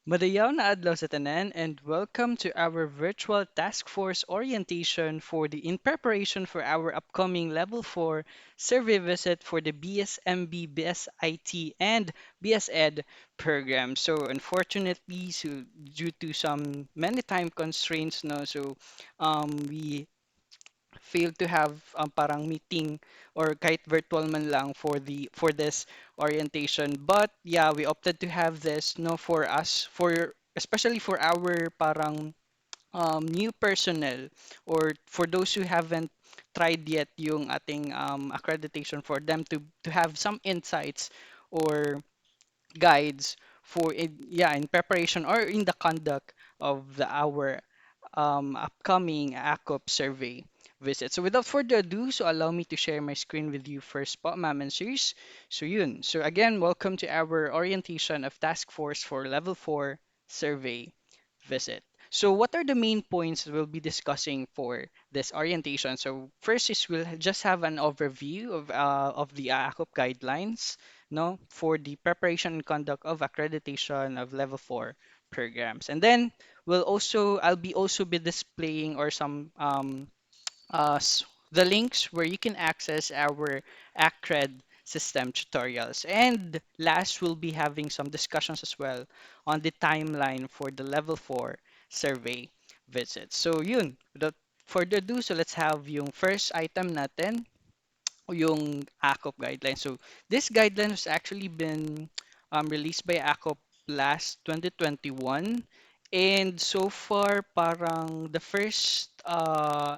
Madayaw na adlaw sa tanan and welcome to our virtual task force orientation for the in preparation for our upcoming level 4 survey visit for the BSMB, BSIT and BSEd program. So unfortunately, due to some many time constraints, no, we failed to have parang meeting or kahit virtual man lang for this orientation. But yeah, we opted to have this no for us for especially for our parang new personnel or for those who haven't tried yet yung ating accreditation for them to have some insights or guides for in preparation or in the conduct of our upcoming AKUP survey visit. So without further ado, so allow me to share my screen with you first po, ma'am and sirs. So yun. So again, welcome to our orientation of Task Force for Level 4 survey visit. So what are the main points we'll be discussing for this orientation? So first is we'll just have an overview of the AKUP guidelines, no, for the preparation and conduct of accreditation of level 4 programs. And then I'll be also be displaying or some the links where you can access our AKRED system tutorials. And last, we'll be having some discussions as well on the timeline for the level 4 survey visits. So yun, without further ado, so let's have yung first item natin, yung AKOP guidelines. So this guideline has actually been released by AKOP last 2021. And so far, parang the first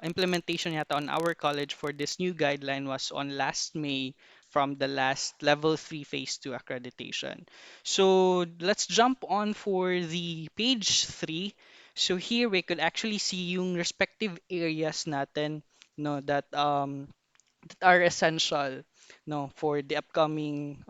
implementation yata on our college for this new guideline was on last May from the last level 3 phase 2 accreditation. So let's jump on for the page 3. So here we could actually see yung respective areas natin no that are essential no for the upcoming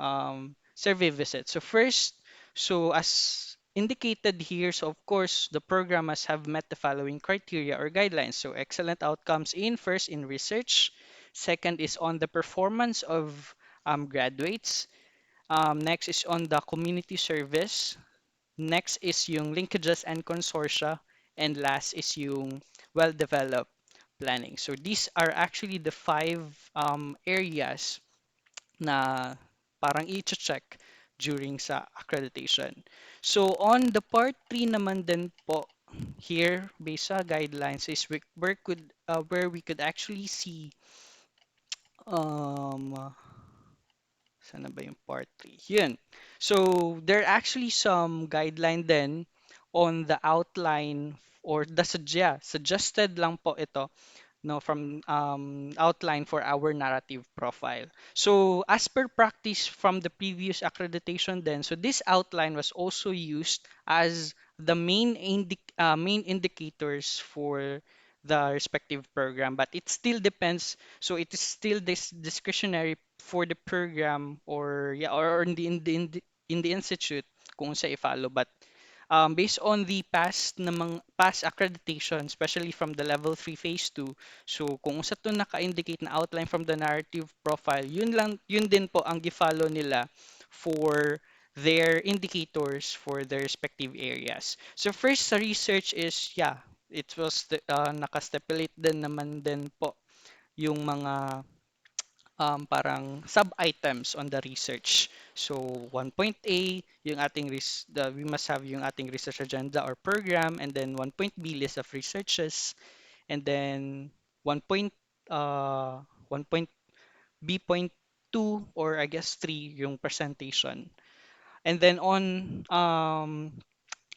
survey visit. So first, so as indicated here, so of course the program must have met the following criteria or guidelines. So excellent outcomes in first in research, second is on the performance of graduates, next is on the community service, next is yung linkages and consortia, and last is yung well-developed planning. So these are actually the five areas na parang i-check during sa accreditation. So on the part 3 naman din po here based sa guidelines is where we could actually see um sana ba yung part 3? Yun. So there are actually some guideline then on the outline or suggested lang po ito no from outline for our narrative profile. So as per practice from the previous accreditation then, so this outline was also used as the main indicators for the respective program, but it still depends. So it is still this discretionary for the program or yeah or in the institute kung sa i-follow. But based on the past accreditation, especially from the level 3 phase 2, so kung sa to naka-indicate na outline from the narrative profile, yun din po ang gi-follow nila for their indicators for their respective areas. So first sa research is, yeah, it was naka-stipulate din naman din po yung mga parang sub-items on the research. So 1.A, yung we must have yung ating research agenda or program, and then 1.B, list of researches, and then 1. Uh, 1. B point 2 or I guess 3 yung presentation. And then on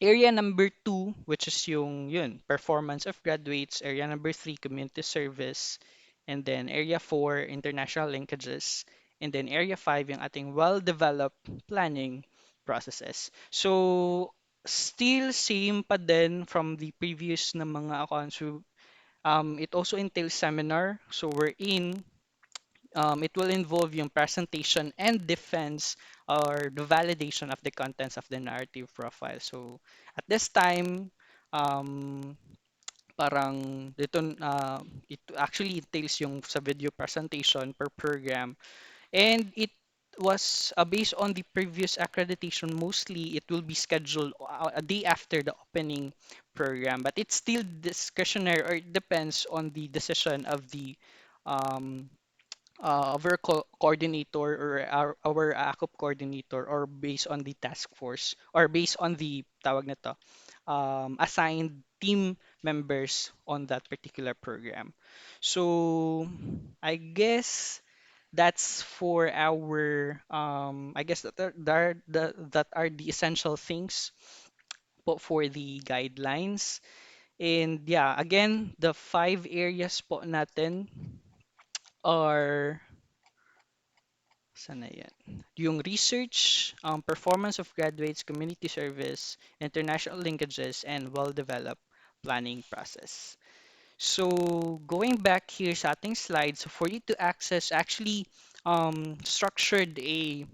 area number 2, which is yun, performance of graduates. Area number 3, community service. And then area 4, international linkages. And then area 5, yung ating well-developed planning processes. So, still same pa din from the previous na mga accounts. So, it also entails seminar. So, we're in it will involve yung presentation and defense or the validation of the contents of the narrative profile. So at this time, um, parang it actually entails yung sa video presentation per program and it was based on the previous accreditation. Mostly, it will be scheduled a day after the opening program, but it's still discretionary or it depends on the decision of the um, of our coordinator or our AKUP coordinator, or based on the task force, or based on the tawag nito, assigned team members on that particular program. So I guess that's for our I guess that are the essential things for the guidelines. And yeah, again, the five areas po natin are sana yan? Yung research, performance of graduates, community service, international linkages, and well-developed planning process. So going back here sa ating slides, so for you to access, actually structured a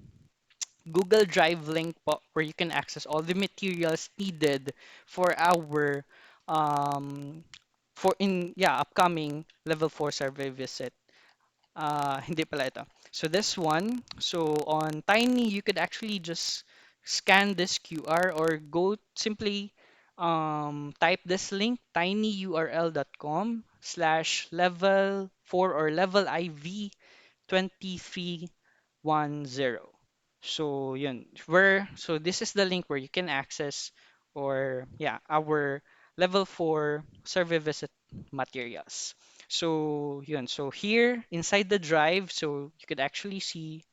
Google Drive link po where you can access all the materials needed for our for in yeah upcoming level 4 survey visit. Hindi pala ito. So this one, so on Tiny, you could actually just scan this QR or go simply type this link, tinyurl.com/level 4 or level IV 2310. So yun, so this is the link where you can access or yeah, our level 4 survey visit materials. So yun, so here inside the drive, so you could actually see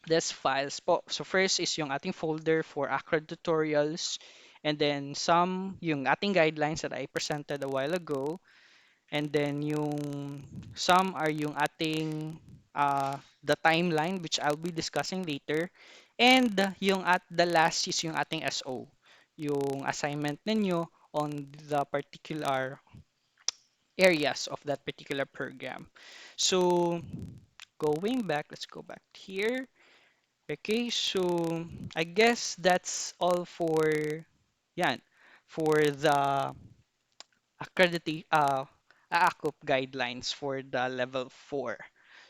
this files po. So first is yung ating folder for ACRED tutorials, and then some yung ating guidelines that I presented a while ago. And then yung some are yung ating the timeline which I'll be discussing later. And yung at the last is yung ating SO, yung assignment ninyo on the particular areas of that particular program. So going back, let's go back here. Okay, so I guess that's all for yan, for the accreditation AACCUP guidelines for the level 4.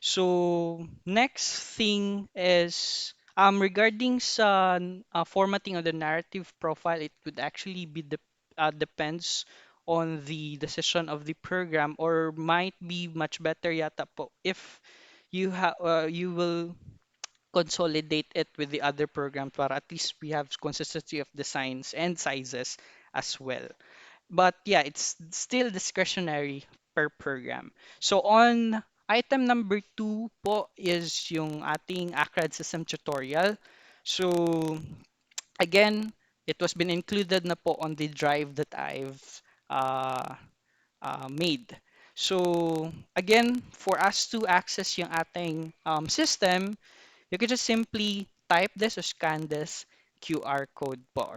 So next thing is regarding sa formatting of the narrative profile, it would actually be depends on the decision of the program, or might be much better yata po if you will consolidate it with the other program para at least we have consistency of designs and sizes as well. But yeah, it's still discretionary per program. So on item number 2 po is yung ating ACRED system tutorial. So again, it was been included na po on the drive that I've uh, made. So again, for us to access yung ating system, you could just simply type this or scan this QR code po,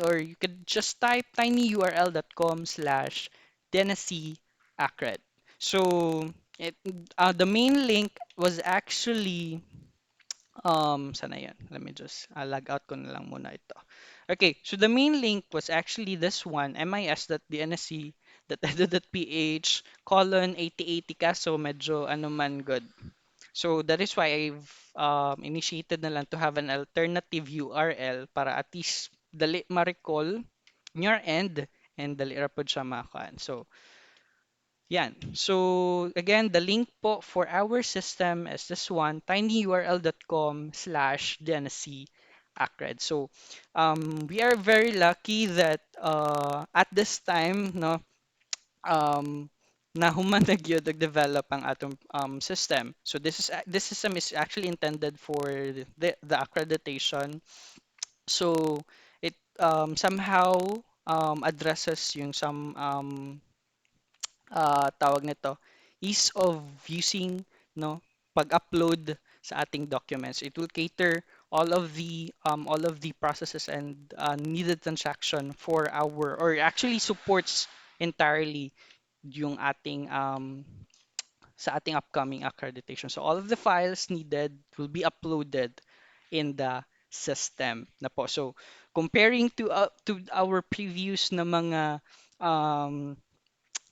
or you could just type tinyurl.com/Tennessee ACRED. So the main link was actually sana yan? Let me just log out ko na lang muna ito. Okay, so the main link was actually this one, mis.dnsc.edu.ph colon 8080 kaso medyo ano man good. So that is why I've initiated na lang to have an alternative URL para at least dali ma-recall in your end and dali ra pod siya makuhaan. So yan. So again, the link po for our system is this one, tinyurl.com/DNC ACRED. So we are very lucky that at this time, no, nahuman na gyud develop ang atong system. So this system is actually intended for the accreditation. So it somehow addresses yung some tawag nito, ease of using, no, pag-upload sa ating documents. It will cater all of the processes and needed transaction for our, or actually supports entirely yung ating sa ating upcoming accreditation. So all of the files needed will be uploaded in the system na po. So comparing to our previous na mga um,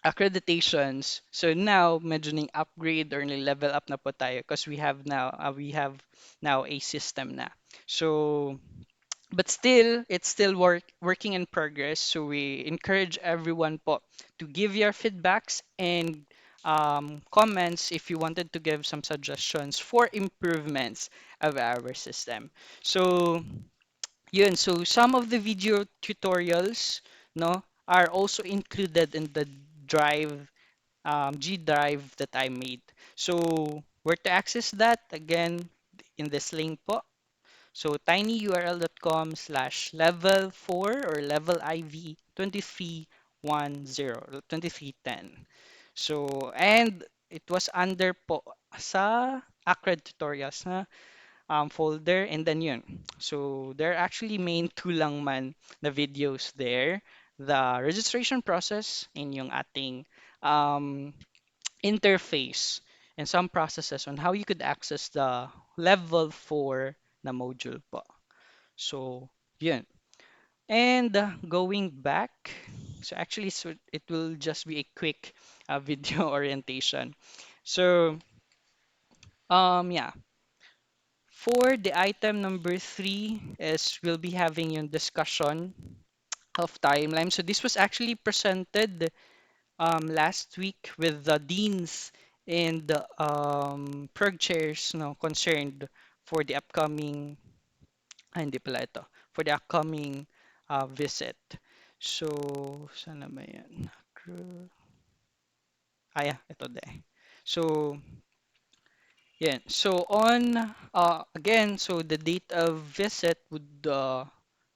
accreditations. So now medyo ning upgrade or ni level up na po tayo because we have now a system na. So but still, it's still working in progress. So we encourage everyone po to give your feedbacks and comments if you wanted to give some suggestions for improvements of our system. So yun, so some of the video tutorials, no, are also included in the drive, G drive that I made. So where to access that? Again, in this link po. So tinyurl.com/level4 or level IV 2310 2310. So and it was under po sa AKRED tutorials na folder and then yun. So there are actually main two lang man na videos there. The registration process and yung ating um, interface and some processes on how you could access the level 4 na module po. So, yun. And going back, so it will just be a quick video orientation. So, yeah, for the item number 3 is we'll be having yung discussion of timeline. So this was actually presented last week with the deans and the prog chairs no, concerned for the upcoming hindi pala ito. For the upcoming visit. So, sana ba yan? Yeah, ito de. So, yeah. So, again, so the date of visit would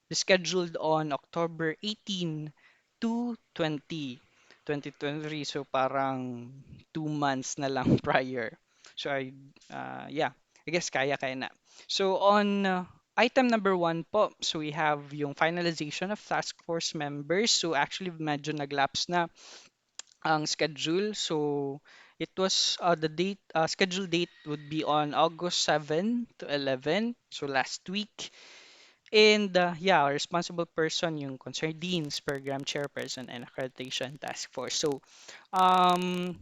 be scheduled on October 18 to 2023. So, parang 2 months na lang prior. So, yeah, I guess kaya na. So, on item number 1 po, so we have yung finalization of task force members. So, actually, medyo naglapse na ang schedule. So, it was the schedule date would be on August 7 to 11. So, last week. And yeah, responsible person yung concerned deans, program chairperson, and accreditation task force. So, um,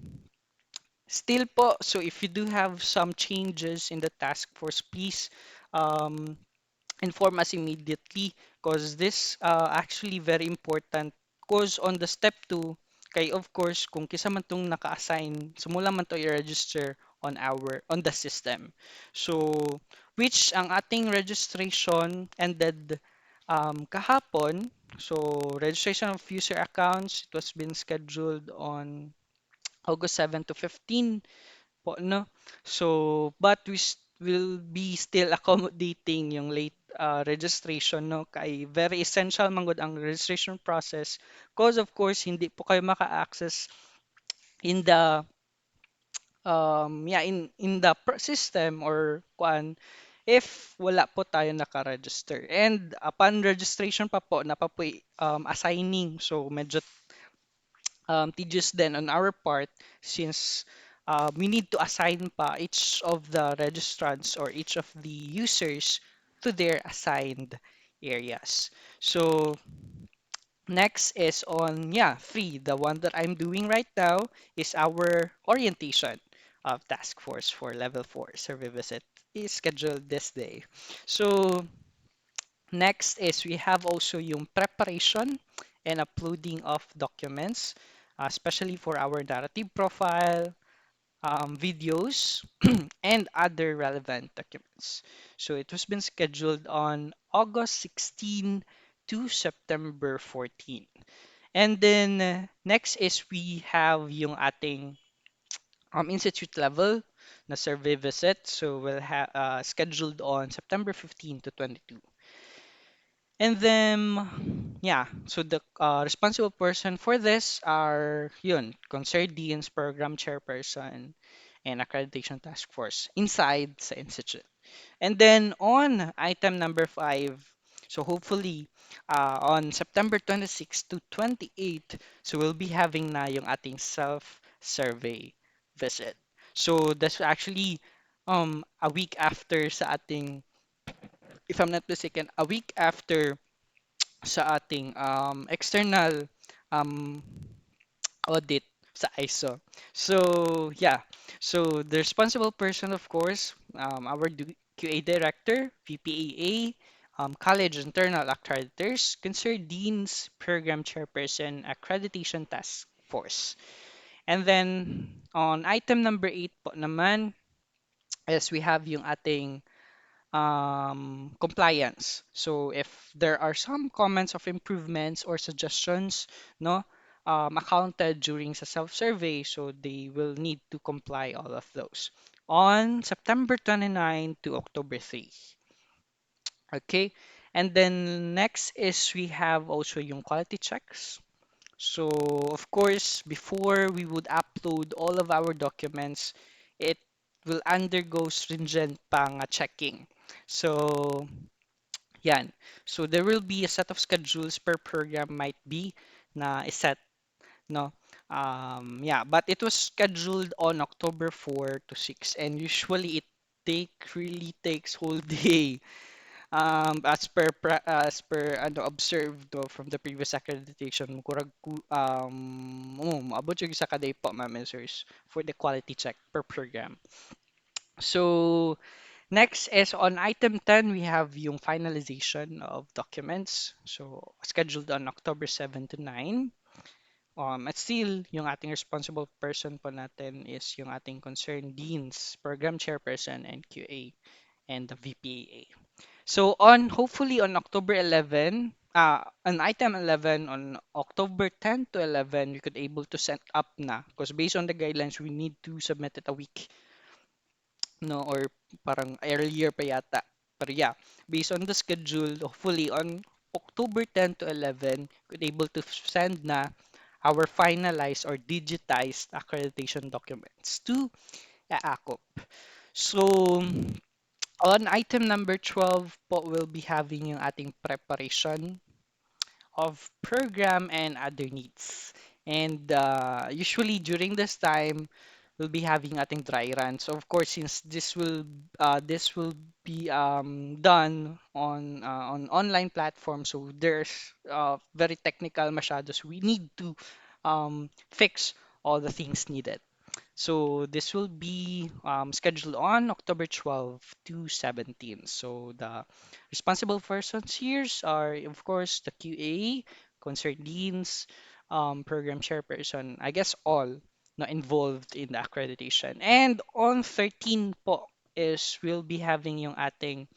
still po, so if you do have some changes in the task force, please um, inform us immediately because this actually very important because on the step 2 kay of course kung kisa man tong naka-assign sumula man to i-register on the system so which ang ating registration ended kahapon so registration of user accounts it was been scheduled on August 7 to 15 po, no? So, but will be still accommodating yung late registration, no? Kay very essential man gud ang registration process because of course hindi po kayo maka-access in the system or kuan if wala po tayo naka-register. And upon registration pa po, napapoy assigning. So, medyo tedious then on our part since we need to assign pa each of the registrants or each of the users to their assigned areas. So next is on, yeah, 3. The one that I'm doing right now is our orientation of task force for level 4 survey visit is scheduled this day. So next is we have also yung preparation and uploading of documents, especially for our narrative profile, videos, and other relevant documents. So it was been scheduled on August 16 to September 14. And then next is we have yung ating institute level na survey visit. So we'll have scheduled on September 15 to 22. And then, yeah, so the responsible person for this are yun, concerned deans, program chairperson, and accreditation task force inside sa institute. And then on item number 5, so hopefully on September 26 to 28, so we'll be having na yung ating self-survey visit. So that's actually a week after sa ating, if I'm not mistaken, a week after sa ating external um, audit sa ISO. So, yeah. So, the responsible person, of course, our QA director, VPAA, college internal accreditors, concerned deans, program chairperson, accreditation task force. And then, on item number 8 po naman, is we have yung ating compliance. So if there are some comments of improvements or suggestions, no, accounted during sa self-survey, so they will need to comply all of those. On September 29 to October 3. Okay. And then next is we have also yung quality checks. So, of course, before we would upload all of our documents, it will undergo stringent pang checking. So, yan. So, there will be a set of schedules per program might be na iset, no? Yeah, but it was scheduled on October 4 to 6, and usually it really takes whole day. As per ano observed do from the previous accreditation murag maabot yung isa ka day po ma'am and sirs for the quality check per program. So next is on item 10 we have yung finalization of documents. So scheduled on October 7 to 9. At still, yung ating responsible person po natin is yung ating concerned deans, program chairperson, and QA, and the VPAA. So on hopefully on October 11, on item 11 on October 10 to 11, we could able to set up na because based on the guidelines, we need to submit it a week, no, or parang earlier pa yata. But yeah, based on the schedule, hopefully on October 10 to 11, could able to send na our finalized or digitized accreditation documents to AACCUP. So on item number 12 po, we'll be having yung ating preparation of program and other needs. And usually during this time, we'll be having ating dry run. So of course, since this will be done on online platform, so there's very technical masyado. So we need to fix all the things needed. So this will be scheduled on October 12 to 17. So the responsible persons here are, of course, the QA, concerned deans, program chairperson, I guess all na involved in the accreditation. And on 13 po is we'll be having yung ating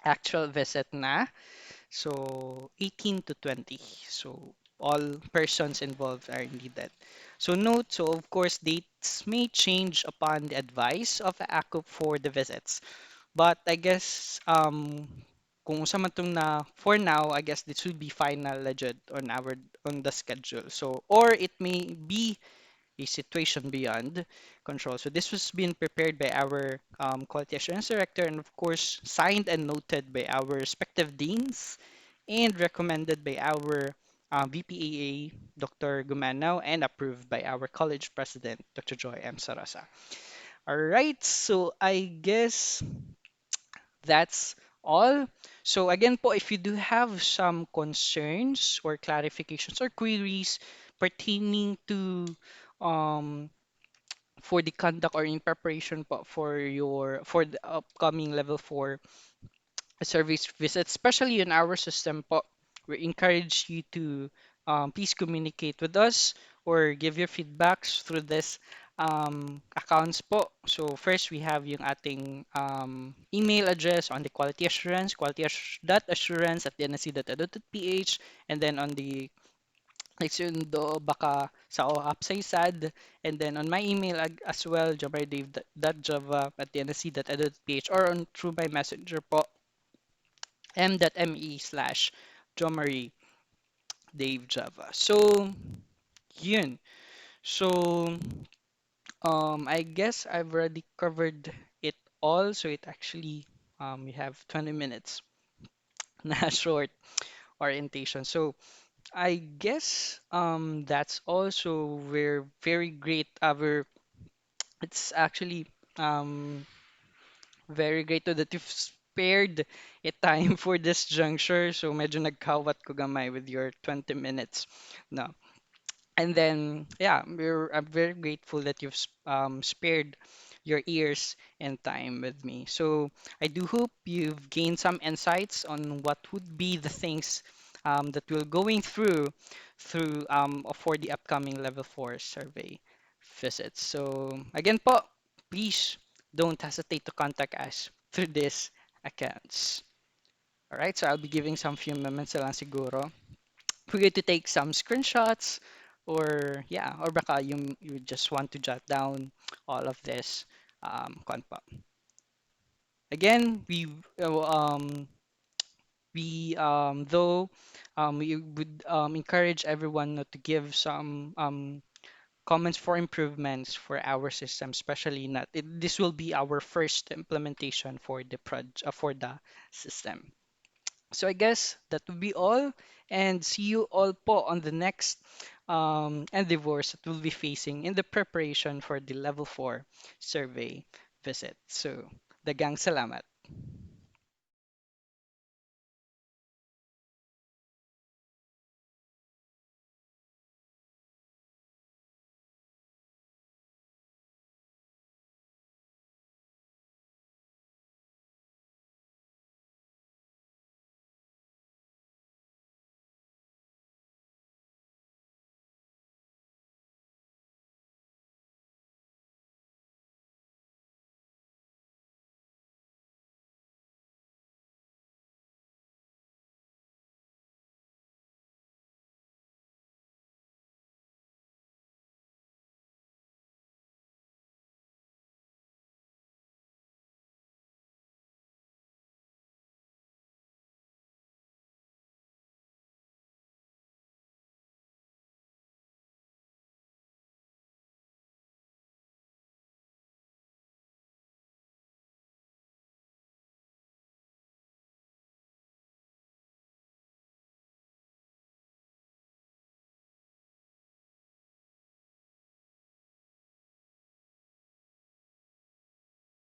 actual visit na. So 18 to 20. So all persons involved are needed. So note, so of course dates may change upon the advice of the AKUP for the visits. But I guess kung sa man tong na for now, I guess this will be final legit on the schedule. So or it may be a situation beyond control. So this was being prepared by our quality assurance director and of course signed and noted by our respective deans and recommended by our VPAA, Dr. Gumanao, and approved by our college president, Dr. Joy M. Sarasa. All right, so I guess that's all. So again po, if you do have some concerns or clarifications or queries pertaining to um, for the conduct or in preparation po for the upcoming level 4 service visit, especially in our system po, we encourage you to please communicate with us or give your feedbacks through this accounts po. So first we have yung ating email address on the quality assurance, quality.assurance at nsc.edu.ph, and then on the next yun do baka sa upside and then on my email as well java at nsc.edu.ph or on through my messenger po m.me/jomari Dave Java. So, yun. So, I guess I've already covered it all. So it actually, we have 20 minutes na short orientation. So I guess, that's also we're very great. It's actually, very great to that you've spared a time for this juncture. So medyo nagkawat ko gamay with your 20 minutes. No. And then, yeah, I'm very grateful that you've spared your ears and time with me. So I do hope you've gained some insights on what would be the things that we're going through for the upcoming level 4 survey visits. So again po, please don't hesitate to contact us through these accounts. All right, so I'll be giving some few moments na lang siguro for you to take some screenshots, or yeah, or baka you just want to jot down all of this conpa. Again, we though we would encourage everyone not to give some comments for improvements for our system, especially not this will be our first implementation for the for the system. So I guess that would be all, and see you all po on the next endeavors that we'll be facing in the preparation for the level 4 survey visit. So, dagang salamat.